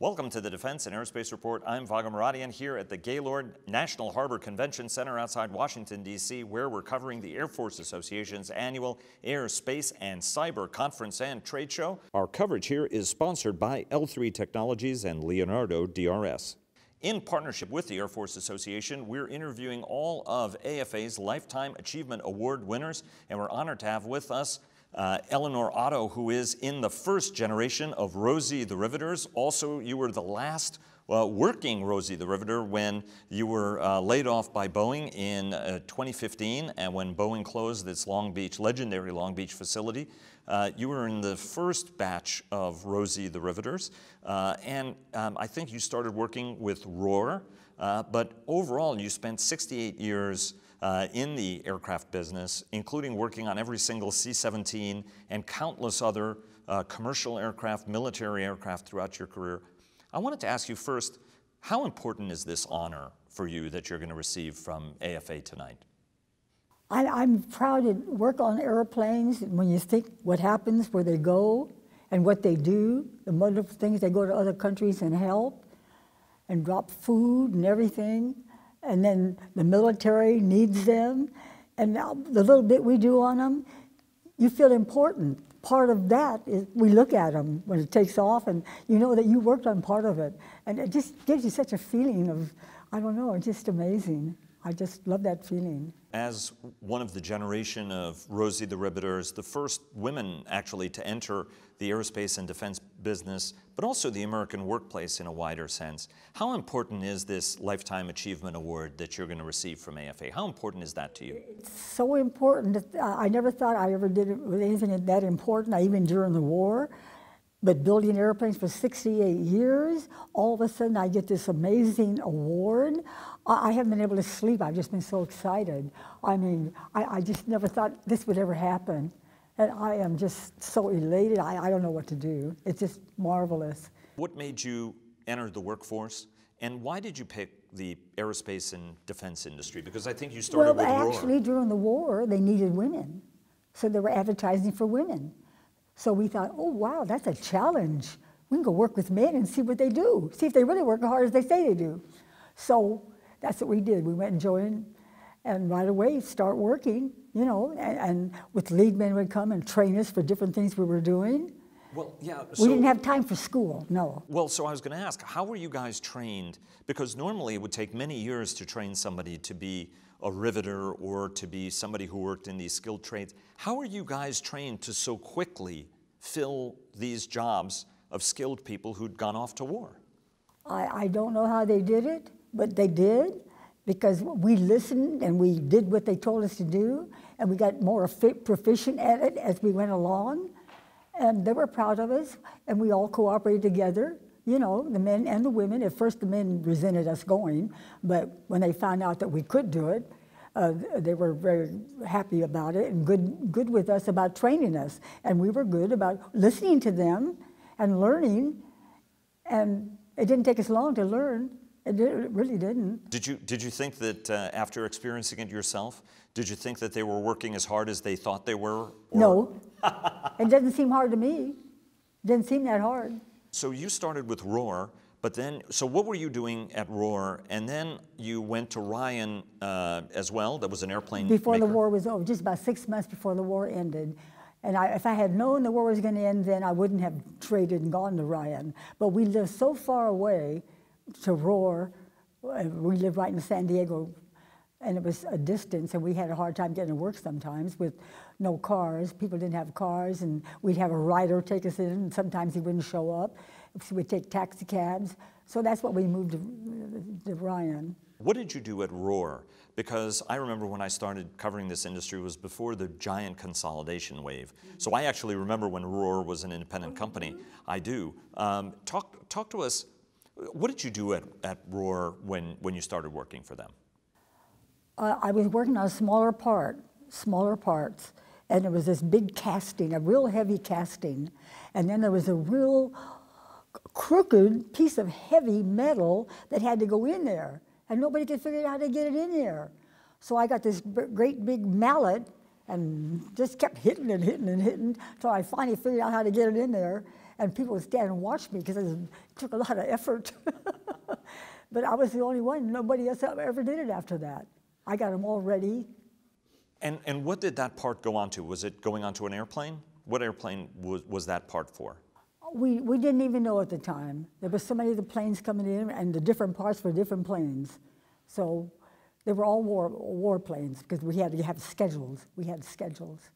Welcome to the Defense and Aerospace Report. I'm Vago Muradian here at the Gaylord National Harbor Convention Center outside Washington, D.C., where we're covering the Air Force Association's annual Aerospace and Cyber Conference and Trade Show. Our coverage here is sponsored by L3 Technologies and Leonardo DRS. In partnership with the Air Force Association, we're interviewing all of AFA's Lifetime Achievement Award winners, and we're honored to have with us Eleanor Otto, who is in the first generation of Rosie the Riveters. Also, you were the last working Rosie the Riveter when you were laid off by Boeing in 2015, and when Boeing closed its legendary Long Beach facility. You were in the first batch of Rosie the Riveters, and I think you started working with Roar, but overall you spent 68 years in the aircraft business, including working on every single C-17 and countless other commercial aircraft, military aircraft throughout your career. I wanted to ask you first, how important is this honor for you that you're going to receive from AFA tonight? I'm proud to work on airplanes. When you think what happens, where they go, and what they do, the wonderful things, they go to other countries and help, and drop food and everything. And then the military needs them, and the little bit we do on them, you feel important. Part of that is we look at them when it takes off, and you know that you worked on part of it. And it just gives you such a feeling of, I don't know, it's just amazing. I just love that feeling. As one of the generation of Rosie the Riveters, the first women actually to enter the aerospace and defense business, but also the American workplace in a wider sense, how important is this Lifetime Achievement Award that you're going to receive from AFA? How important is that to you? It's so important. I never thought I ever did anything that important, even during the war. But building airplanes for 68 years, all of a sudden I get this amazing award. I haven't been able to sleep. I've just been so excited. I mean, I just never thought this would ever happen. And I am just so elated. I don't know what to do. It's just marvelous. What made you enter the workforce? And why did you pick the aerospace and defense industry? Because I think you started with Roar. Well, actually, during the war, they needed women. So they were advertising for women. So we thought, oh, wow, that's a challenge. We can go work with men and see what they do, see if they really work as hard as they say they do. So that's what we did. We went and joined, and right away start working, you know, and with lead men would come and train us for different things we were doing. Well, yeah. We didn't have time for school, no. Well, so I was going to ask, how were you guys trained? Because normally it would take many years to train somebody to be a riveter or to be somebody who worked in these skilled trades. How are you guys trained to so quickly fill these jobs of skilled people who'd gone off to war? I don't know how they did it, but they did, because we listened and we did what they told us to do, and we got more proficient at it as we went along, and they were proud of us, and we all cooperated together. You know, the men and the women. At first the men resented us going, but when they found out that we could do it, they were very happy about it and good with us about training us. And we were good about listening to them and learning, and it didn't take us long to learn. It really didn't. Did you think that after experiencing it yourself, did you think that they were working as hard as they thought they were? Or? No, it doesn't seem hard to me. It didn't seem that hard. So you started with Roar, but then, so what were you doing at Roar? And then you went to Ryan as well. That was an airplane before maker. The war was over, just about 6 months before the war ended. And if I had known the war was going to end then, I wouldn't have traded and gone to Ryan. But we lived so far away to Roar. We lived right in San Diego, and it was a distance, and we had a hard time getting to work sometimes with no cars. People didn't have cars, and we'd have a rider take us in, and sometimes he wouldn't show up. So we'd take taxi cabs. So that's what we moved to Ryan. What did you do at Roar? Because I remember when I started covering this industry, it was before the giant consolidation wave. So I actually remember when Roar was an independent company. I do. Talk to us. What did you do at Roar when you started working for them? I was working on smaller parts, and there was this big casting, a real heavy casting, and then there was a real crooked piece of heavy metal that had to go in there, and nobody could figure out how to get it in there. So I got this great big mallet and just kept hitting and hitting and hitting, so I finally figured out how to get it in there. and people would stand and watch me because it took a lot of effort. But I was the only one. Nobody else ever did it after that. I got them all ready. And what did that part go on to? Was it going onto an airplane? What airplane was that part for? We didn't even know at the time. There were so many of the planes coming in, and the different parts were different planes. So they were all war planes because we had to have schedules. We had schedules.